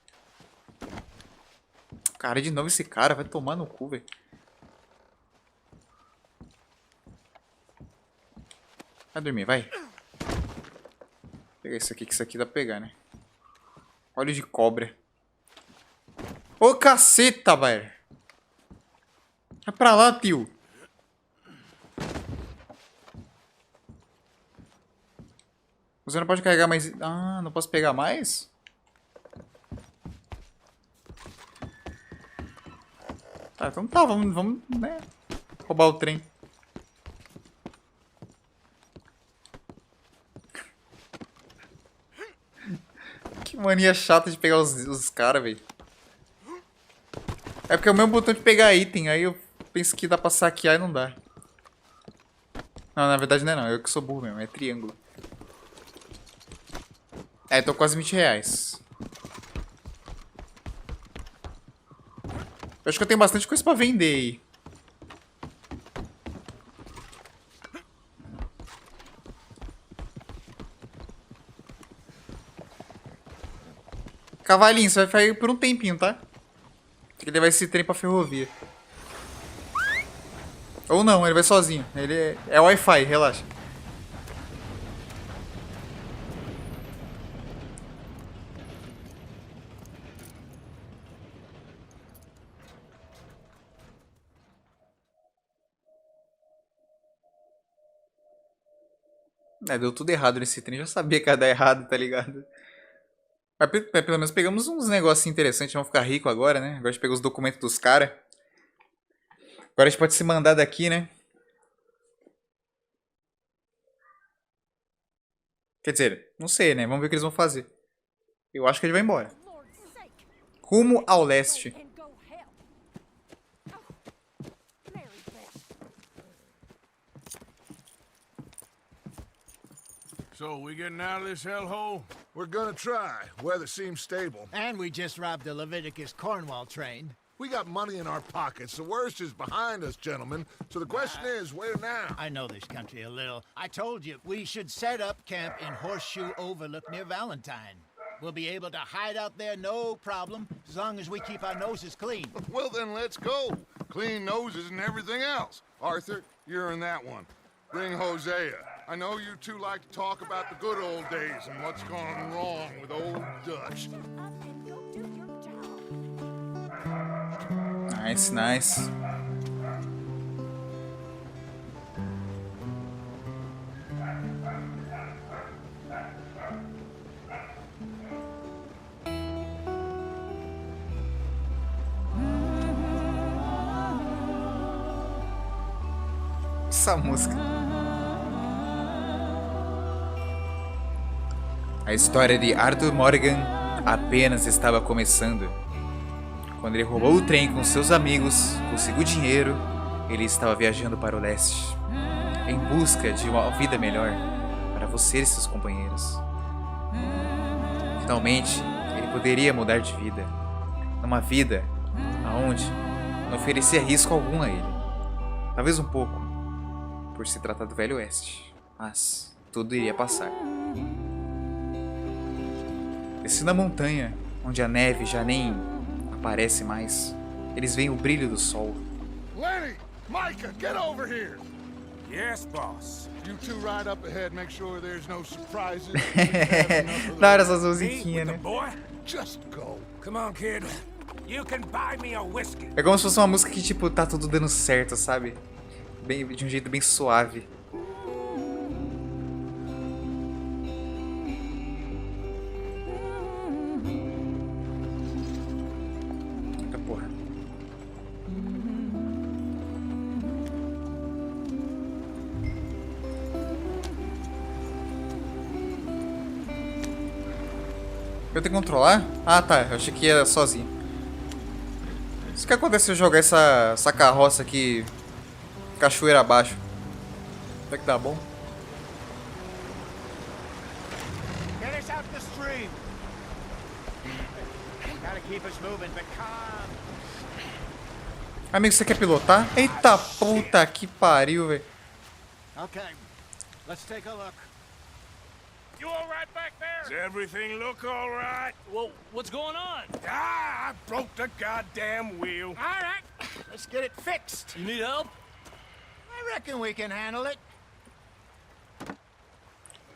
Cara, de novo esse cara. Vai tomar no cu, velho. Vai dormir, vai. Pega isso aqui, que isso aqui dá pra pegar, né? Óleo de cobra. Ô, caceta, velho. Vai pra lá, tio. Você não pode carregar mais... Ah, não posso pegar mais? Tá, então tá, vamos, né? Roubar o trem. Que mania chata de pegar os caras, velho. É porque é o mesmo botão de pegar item, aí eu penso que dá pra saquear e não dá. Não, na verdade não é não, eu que sou burro mesmo, é triângulo. É, tô quase 20 reais. Eu acho que eu tenho bastante coisa pra vender aí. Cavalinho, você vai ficar por um tempinho, tá? Tem que levar esse trem pra ferrovia. Ou não, ele vai sozinho. Ele é Wi-Fi, relaxa. Deu tudo errado nesse trem. Já sabia que ia dar errado, tá ligado? Mas pelo menos pegamos uns negócios interessantes. Vamos ficar rico agora, né? Agora a gente pegou os documentos dos caras. Agora a gente pode se mandar daqui, né? Quer dizer, não sei, né? Vamos ver o que eles vão fazer. Eu acho que ele vai embora. Rumo ao leste. So, we getting out of this hellhole? We're gonna try. Weather seems stable. And we just robbed the Leviticus Cornwall train. We got money in our pockets. The worst is behind us, gentlemen. So the question is, where now? I know this country a little. I told you, we should set up camp in Horseshoe Overlook near Valentine. We'll be able to hide out there, no problem, as long as we keep our noses clean. Well, then let's go. Clean noses and everything else. Arthur, you're in that one. Bring Hosea. I know you two like to talk about the good old days and what's gone wrong with old Dutch. Nice, nice. Essa música. A história de Arthur Morgan apenas estava começando. Quando ele roubou o trem com seus amigos, conseguiu dinheiro, ele estava viajando para o leste, em busca de uma vida melhor para você e seus companheiros. Finalmente, ele poderia mudar de vida, numa vida aonde não oferecia risco algum a ele. Talvez um pouco, por se tratar do Velho Oeste, mas tudo iria passar. Descendo a montanha, onde a neve já nem aparece mais, eles veem o brilho do sol. Lenny! Micah, get over here! Yes, boss. You two ride up ahead, make sure there's no surprises. Da hora essas musiquinhas, né? Boy, Just go. come on, kid. You can buy me a whiskey. É como se fosse uma música que, tipo, tá tudo dando certo, sabe? Bem, de um jeito bem suave. Eita porra. Eu tenho que controlar? Ah, tá. Eu achei que ia sozinho. Isso que acontece se eu jogar essa carroça aqui cachoeira abaixo. Será que dá bom? Get us out the stream. Gotta keep us moving, but calm. Amigo, você quer pilotar? Eita puta que pariu, velho. Okay, let's take a look. You all right back there? Does everything look all right? Well, what's going on? Ah, I broke the goddamn wheel. All right, let's get it fixed. You need help? I reckon we can handle it.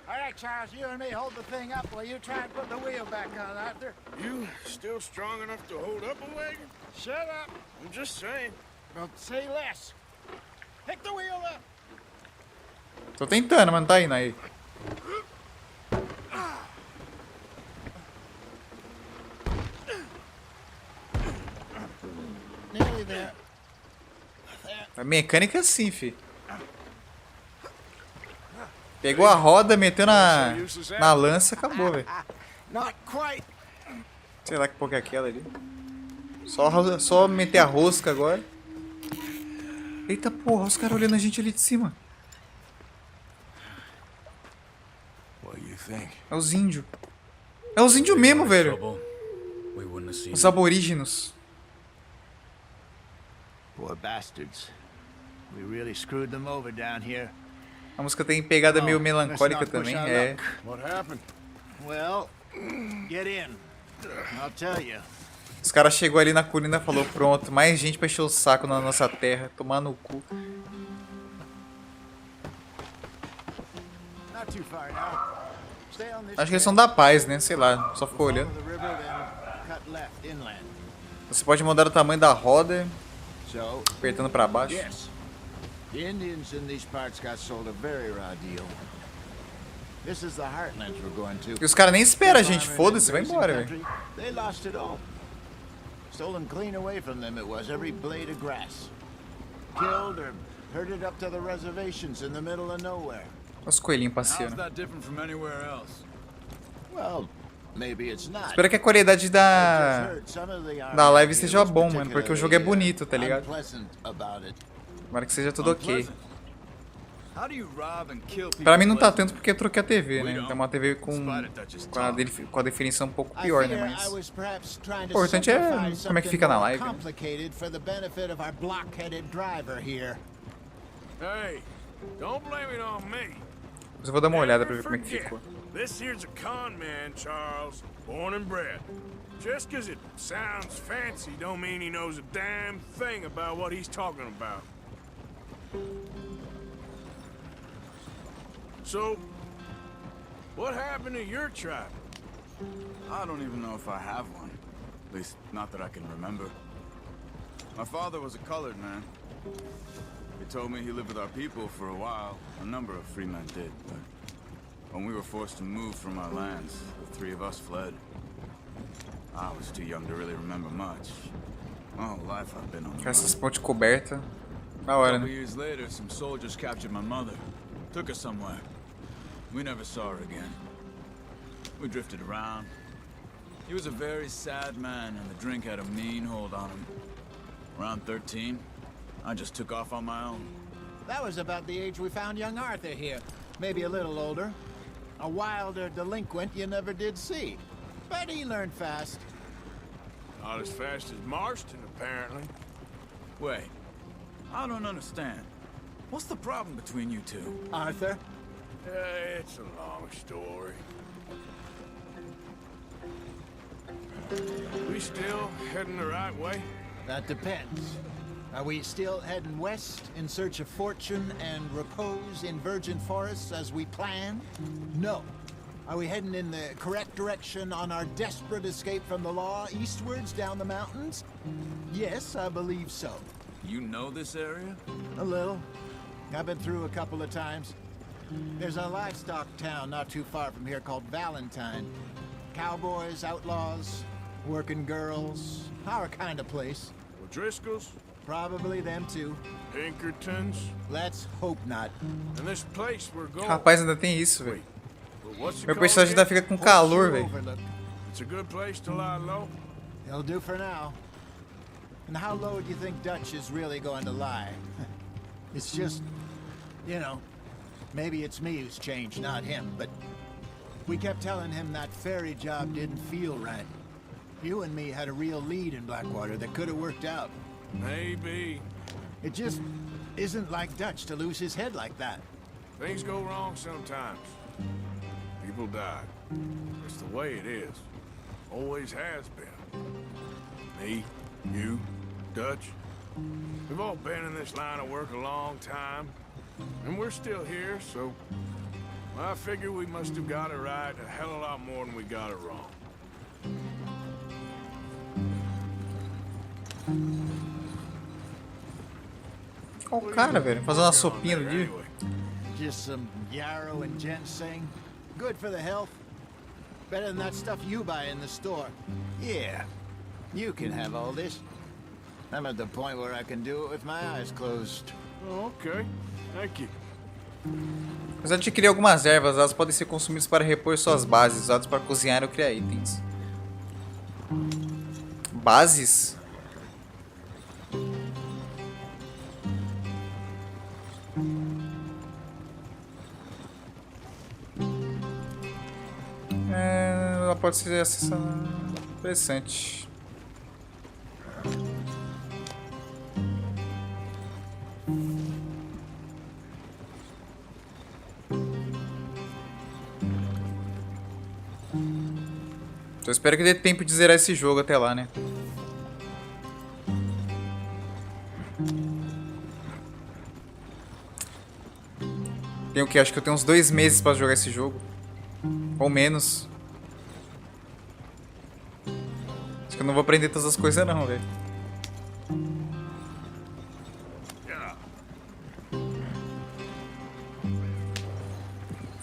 All right, Charles, you and me hold the thing up while you try and put the wheel back on, Arthur. You still strong enough to hold up a wagon? Shut up. I'm just saying. Don't say less. Pick the wheel up. Tô tentando, mas não tá indo aí. Nearly there. A mecânica é assim, fi. Pegou a roda, meteu na lança, acabou, velho. Not quite. Sei lá que porra é aquela ali. Só meter a rosca agora. Eita porra, os caras olhando a gente ali de cima. What do you think? É os índios. É os índios mesmo, velho. Os aborígenos. Poor bastards. We really screwed them over down here. A música tem pegada meio melancólica também, é. What happened? Well, get in. I'll tell you. Os caras chegou ali na colina e falou, pronto, mais gente pra encher o saco na nossa terra, tomar no cu. Not too far now. Stay on this Acho que eles são da paz, né? Sei lá, só ficou olhando. the river, then cut left inland. Você pode mudar o tamanho da roda, So, apertando pra baixo. yes. The Indians in these parts got sold a very raw deal. This is the heartlands we're going to. E os caras nem esperam a gente, foda-se, vai embora, velho. They lost it all. Stolen clean away from them it was, every blade of grass. Killed or herded up to the reservations in the middle of nowhere. Os coelhinhos How's passeando. that different from anywhere else? Well, maybe it's not. Espero que a qualidade da live seja bom, mano, porque o jogo é bonito, tá ligado? Tomara que seja tudo ok. How do you rob and kill people? Pra mim não tá tanto porque eu troquei a TV, né? Tem uma TV com a definição um pouco pior, né? Mas o importante é como é que fica na live. Né? Hey, don't blame it on me. Mas eu vou dar uma olhada pra ver como é que ficou. This here's a con man, Charles, born and bred. Just 'cause it sounds fancy don't mean he knows a damn thing about what he's talking about. So, what happened to your tribe? I don't even know if I have one. At least, not that I can remember. My father was a colored man. He told me he lived with our people for a while. A number of free men did, but when we were forced to move from our lands, the three of us fled. I was too young to really remember much. My whole life I've been on the Com essas run. pontes cobertas. Da A hora, couple né? years later, some soldiers captured my mother. Took her somewhere. We never saw her again. We drifted around. He was a very sad man, and the drink had a mean hold on him. Around 13, I just took off on my own. That was about the age we found young Arthur here. Maybe a little older. A wilder delinquent you never did see. But he learned fast. Not as fast as Marston, apparently. Wait, I don't understand. What's the problem between you two? Arthur? It's a long story. We still heading the right way? That depends. Are we still heading west in search of fortune and repose in virgin forests as we planned? No. Are we heading in the correct direction on our desperate escape from the law eastwards down the mountains? Yes, I believe so. You know this area? A little. I've been through a couple of times. There's a livestock town not too far from here called Valentine. Cowboys, outlaws, working girls, our kind of place. O'Driscoll's? Probably them too. Pinkertons? Let's hope not. And this place we're going. Rapaz, ainda tem isso, velho. But what's it Meu called personagem ainda again? fica com calor, velho. Overlook. It's a good place to lie low. It'll do for now. And how low do you think Dutch is really going to lie? It's just, you know, maybe it's me who's changed, not him, but we kept telling him that ferry job didn't feel right. You and me had a real lead in Blackwater that could have worked out. Maybe. It just isn't like Dutch to lose his head like that. Things go wrong sometimes. People die. It's the way it is. Always has been. Me, you, Dutch. We've all been in this line of work a long time. And we're still here, so... I figure we must have got it right a hell of a lot more than we got it wrong. Olha o cara, velho, fazendo uma sopinha no dia. Just some yarrow and ginseng. Good for the health. Better than that stuff you buy in the store. Yeah, you can have all this. I'm at the point where I can do it with my eyes closed. Oh, okay. Thank you. Mas adquirir algumas ervas, elas podem ser consumidas para repor suas bases, usadas para cozinhar ou criar itens. Bases? Ela pode ser acessada. Interessante. Então eu espero que dê tempo de zerar esse jogo até lá, né? Tem o que? Acho que eu tenho uns 2 meses pra jogar esse jogo. Ou menos. Acho que eu não vou aprender todas as coisas não, velho.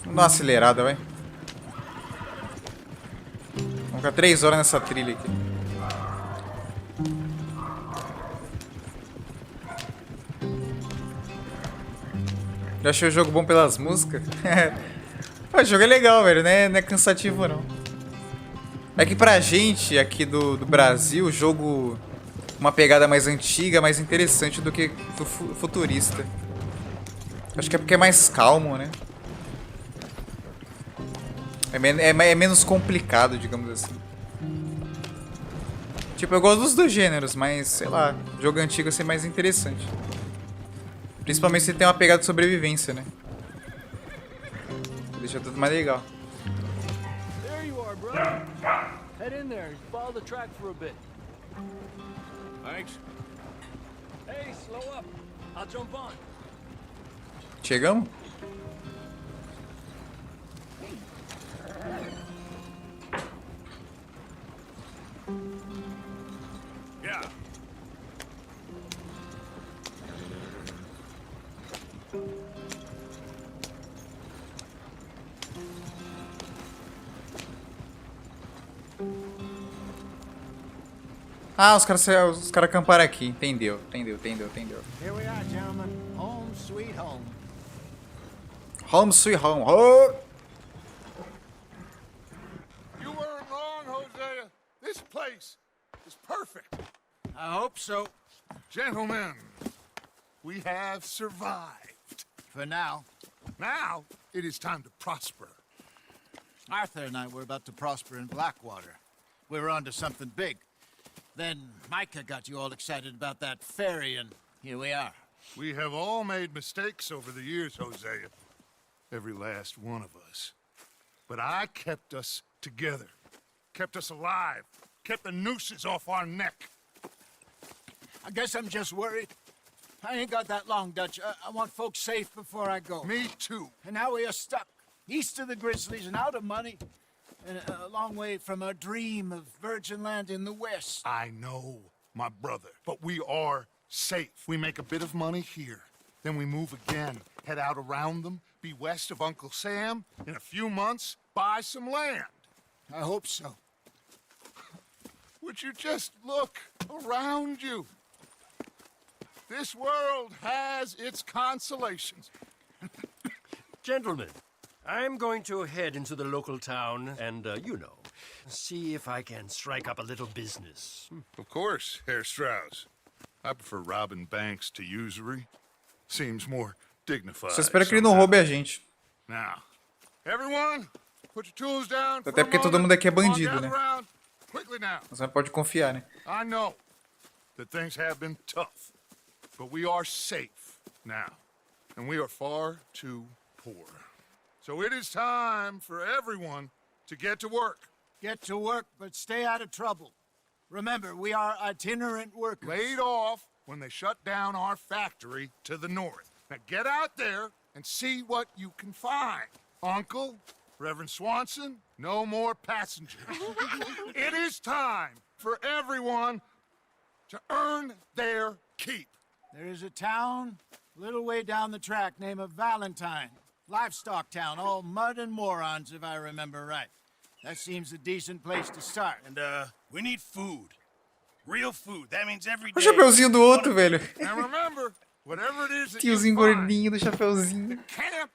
Vamos dar uma acelerada, vai. Vamos ficar 3 horas nessa trilha aqui. Já achei o jogo bom pelas músicas? O jogo é legal, velho, né? Não é cansativo, não. É que pra gente aqui do Brasil, o jogo... Uma pegada mais antiga, mais interessante do que do futurista. Acho que é porque é mais calmo, né? É menos complicado, digamos assim. Tipo, eu gosto dos dois gêneros, mas, sei lá, jogo antigo ia ser mais interessante. Principalmente se tem uma pegada de sobrevivência, né? Deixa tudo mais legal. There you are, bro. Head in there and follow the track for a bit. Thanks. Hey, slow up. I'll jump on. Chegamos? Yeah. Ah, os caras acamparam aqui. Entendeu. Here we are, gentlemen. Home sweet home. Home sweet home. Oh! You weren't wrong, Hosea. This place is perfect. I hope so. Gentlemen, we have survived. For now. Now, it is time to prosper. Arthur and I were about to prosper in Blackwater. We were onto something big. Then Micah got you all excited about that ferry, and here we are. We have all made mistakes over the years, Hosea. Every last one of us. But I kept us together. Kept us alive. Kept the nooses off our neck. I guess I'm just worried. I ain't got that long, Dutch. I want folks safe before I go. Me too. And now we are stuck. east of the Grizzlies and out of money, and a long way from our dream of virgin land in the west. I know, my brother, but we are safe. We make a bit of money here, then we move again, head out around them, be west of Uncle Sam, in a few months, buy some land. I hope so. Would you just look around you? This world has its consolations. Gentlemen, I'm going to head into the local town and, see if I can strike up a little business. Of course, Herr Strauss. I prefer robbing banks to usury. Seems more dignified. Só espero que ele não roube a gente. Now, everyone, put your tools down. Até porque todo mundo aqui é bandido, né? Quickly now. Você não pode confiar, né? I know that things have been tough, but we are safe now, and we are far too poor. So it is time for everyone to get to work. Get to work, but stay out of trouble. Remember, we are itinerant workers. Laid off when they shut down our factory to the north. Now get out there and see what you can find. Uncle, Reverend Swanson, no more passengers. It is time for everyone to earn their keep. There is a town a little way down the track named Valentine. Livestock town, all mud and morons, if I remember right. That seems a decent place to start. And, we need food. Real food. That means every O day. chapeuzinho do outro, velho. Now remember, whatever it is that you Tiozinho find, gordinho do chapeuzinho. camp.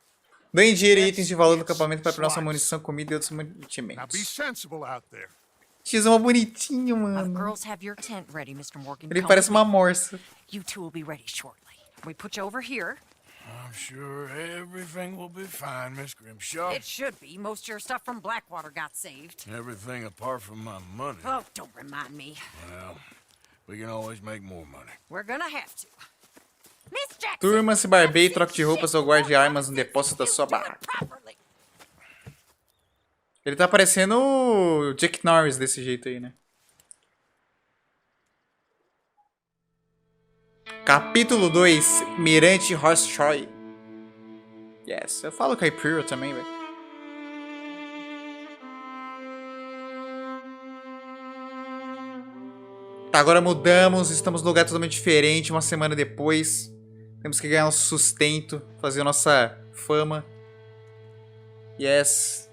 Doem dinheiro e itens de valor do acampamento para nossa munição, comida e outros Now be mantimentos. sensible out there. Tiozão é bonitinho, The mano. girls have your tent ready, Mr. Morgan. Ele Come parece with uma me. morsa. You two will be ready shortly. We put you over here. I'm sure everything will be fine, Miss Grimshaw. It should be. Most of your stuff from Blackwater got saved. Everything apart from my money. Oh, don't remind me. Well, we can always make more money. We're gonna have to. Miss Jackson! Turma, se barbeie, troque de roupas ou guarde armas no depósito da sua barra. Properly. Ele tá parecendo o Jack Norris desse jeito aí, né? Capítulo 2, Mirante Horseshoe. Yes, eu falo Caipira também, velho. Tá, agora mudamos, estamos num lugar totalmente diferente, uma semana depois. Temos que ganhar nosso sustento, fazer nossa fama. Yes.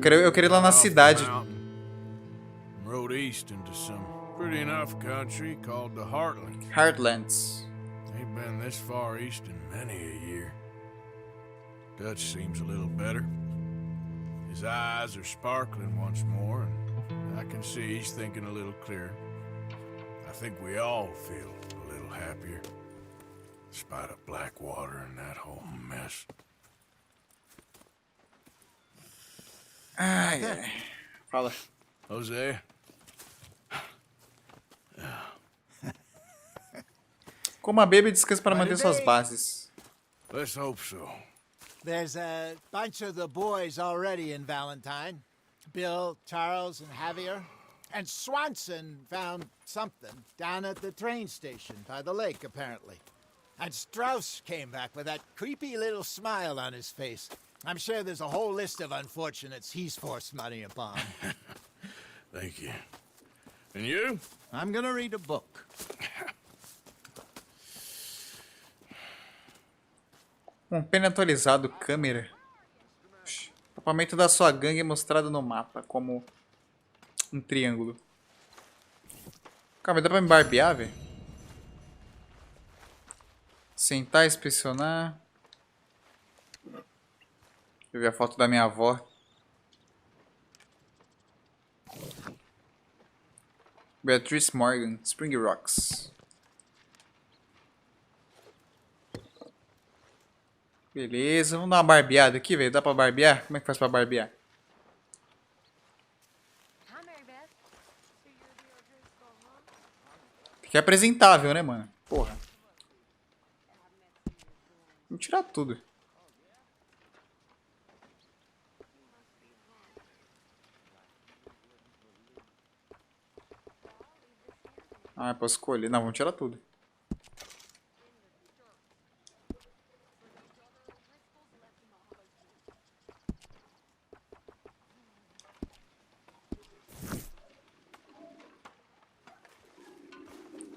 Eu queria ir lá na cidade. Rode east into some pretty enough country called the Heartland. Heartlands. Ain't been this far east in many a year. Dutch seems a little better. His eyes are sparkling once more, and I can see he's thinking a little clearer. I think we all feel a little happier, in spite of Blackwater and that whole mess. Ai, ai. Fala. Jose? Coma, beba e descanse para manter suas bases. Let's hope so. There's a bunch of the boys already in Valentine. Bill, Charles, and Javier. And Swanson found something down at the train station by the lake, apparently. And Strauss came back with that creepy little smile on his face. I'm sure there's a whole list of unfortunates he's forced money upon. Thank you. And you? I'm gonna read a book. Compêndio atualizado, câmera. O acampamento da sua gangue é mostrado no mapa como um triângulo. Calma, dá pra me barbear, velho? Sentar, inspecionar. Deixa eu ver a foto da minha avó. Beatrice Morgan, Spring Rocks. Beleza, vamos dar uma barbeada aqui, velho. Dá pra barbear? Como é que faz pra barbear? Tem que é apresentável, né, mano? Porra. Vamos tirar tudo. Ah, eu posso escolher. Não, vamos tirar tudo.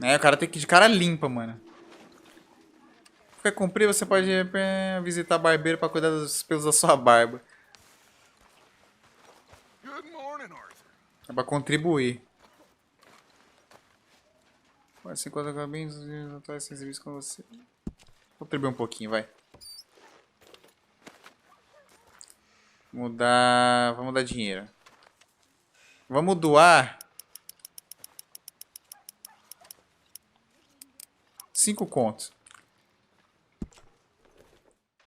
É, o cara tem que ir de cara limpa, mano. Quer cumprir, você pode visitar barbeiro pra cuidar dos pelos da sua barba. Good morning, Arthur. É pra contribuir. Pode se encontrar bem não tá sensíveis com você. Contribuir um pouquinho, vai. Mudar. Vamos dar dinheiro. Vamos doar 5 contos.